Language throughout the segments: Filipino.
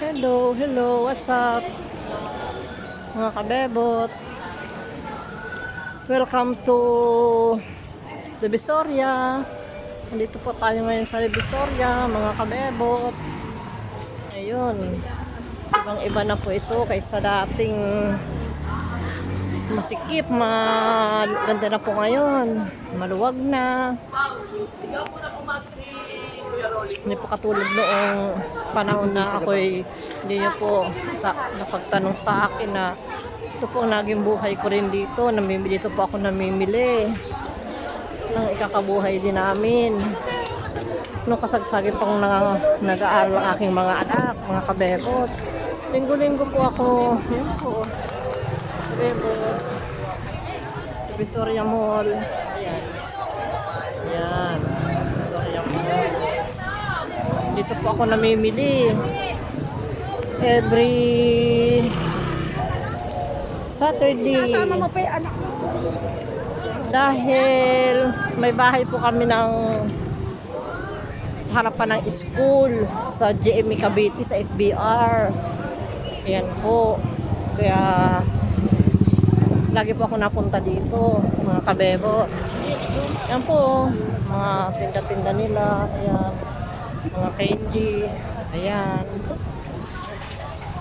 Hello, hello, what's up? Mga kabebot. Welcome to Divisoria. Nandito po tayo ngayon sa Divisoria, mga kabebot. Ayun. Ibang-iba na po ito kaysa dating masikip, maganda na po ngayon. Maluwag na. Hindi po katulad noong panahon na ako'y hindi niyo po napagtanong sa akin na ito po ang naging buhay ko rin dito. Dito po ako namimili ng ikakabuhay din namin. Nung kasagsagin pang nag-aaral ang aking mga anak, mga kabebot. Linggo-linggo po ako. Yan po. Kabebot. Divisoria Mall. Ayan. Ayan. Divisoria Mall. Dito po ako namimili. Every Saturday. Dahil may bahay po kami sa harapan ng school sa GME Cavite sa FBR. Ayan po. Kaya lagi po ako napunta dito, mga kabebo. Ayan po, mga tinda-tinda nila. Ayan. Mga candy. Ayan.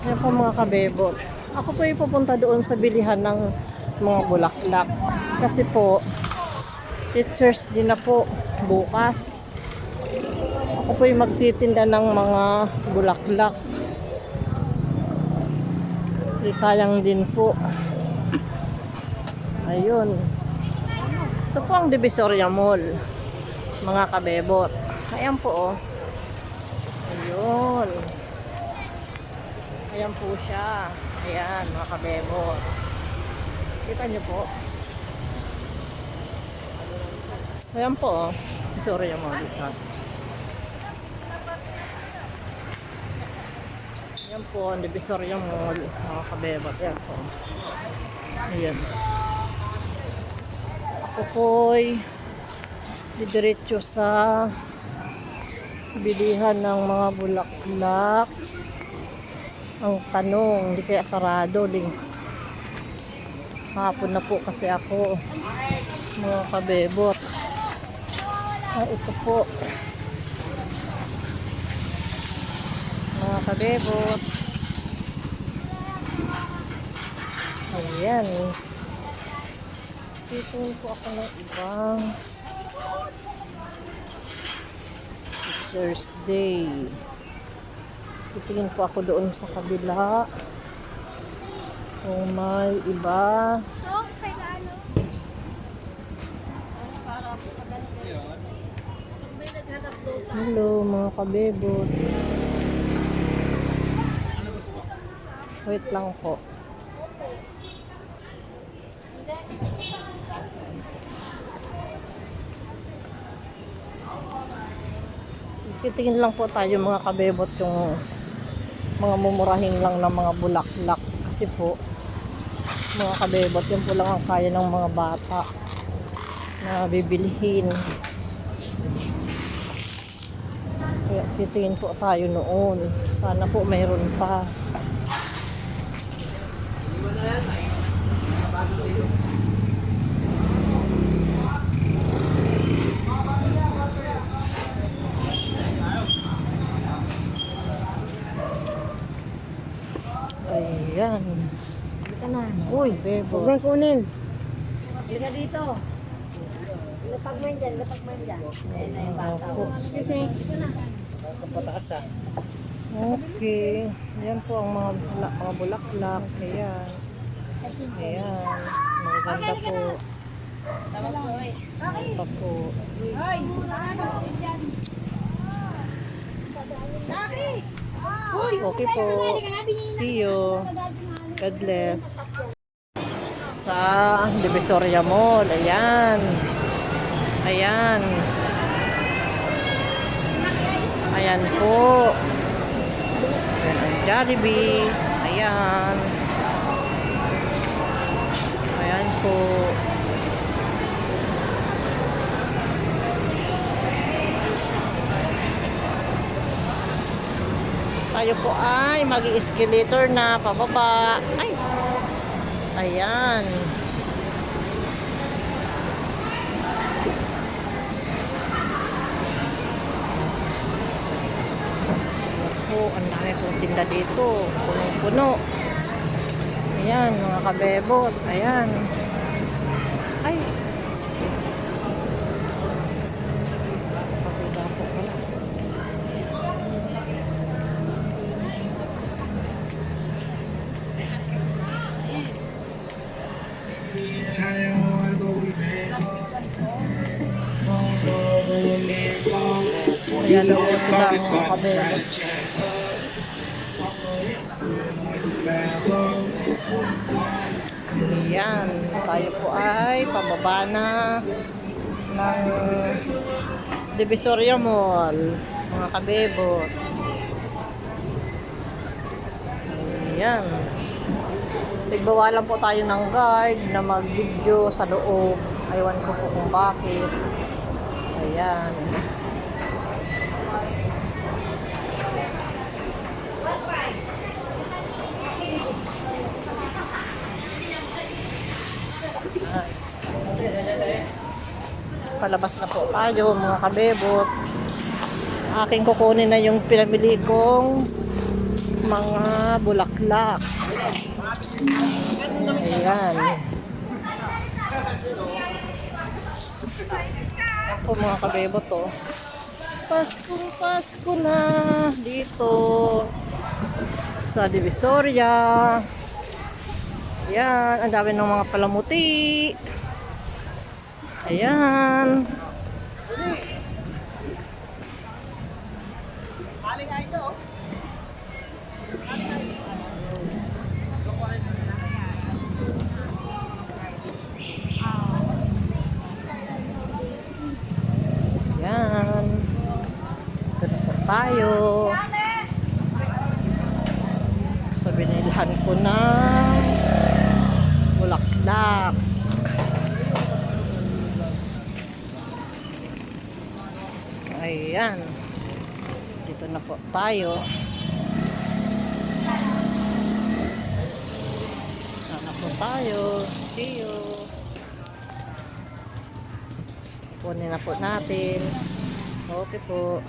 Ayan po mga kabebo. Ako po ay pupunta doon sa bilihan ng mga bulaklak. Kasi po, Teachers din na po bukas. Ako po ay magtitinda ng mga bulaklak. Sayang din po. Ayun. Ito po ang Divisoria Mall. Mga kabebot. Ayan po oh. Ayun. Ayan po siya. Ayan mga kabebot. Kita nyo po. Ayan po oh. Divisoria Mall. Ayan po ang Divisoria Mall. Mga kabebot. Ayan po. Ayan. Ako po'y didiretso sa bilihan ng mga bulaklak. Ang tanong, hindi kaya sarado din. Hapon na po kasi ako, mga kabebot. Ito po, mga kabebot. Ayan. Dito po ako ng ibang Teacher's Day. Titingin po ako doon sa kabila kung may iba. Hello mga kabebot. Wait lang po. Titingin lang po tayo mga kabebot yung mga mumurahin lang ng mga bulaklak. Kasi po, mga kabebot, yun po lang ang kaya ng mga bata na bibilihin. Kaya titingin po tayo noon. Sana po mayroon pa. Ayan. Halika na. Uy, bebo. Huwag mong kunin. Halika dito. Lapag mo yun dyan, lapag mo yun dyan. Ayan na yung bata. Excuse me. Pataas ah. Okay. Ayan po ang mga bulaklak. Ayan. Ayan. Maganda po. Maganda po. Okay po. See you. God bless. Sa Divisoria Mall. Ayan. Ayan. Ayan po. Ayan ang Jollibee. Ayan. Ayan po. Tayo po ay mag-escalator na pababa. Ay! Ayan. Oh, ang dami pong tinda dito. Punong-puno. Ayan, mga kabebot. Ayan. Ay. Sa kabila po pala. Ayan na po sila, mga kabebot. Ayan, tayo po ay pababa na ng Divisoria Mall, mga kabebot. Ayan. Nagbawalan po tayo ng guard na mag-video sa loob. Aywan ko po kung bakit. Ayan. Palabas na po tayo, mga kabebot. Aking kukunin na yung pinamili kong mga bulaklak. Ayan. Ako, mga kabebot, to. Pasko na dito sa Divisoria. Ayan, ang dami ng mga palamuti. Ayan. Ayan. Ito na po tayo. So, binilhan ko ng bulaklak. Ayan. Dito na po tayo. Sana po tayo. See you. Kunin na po natin. Okay po.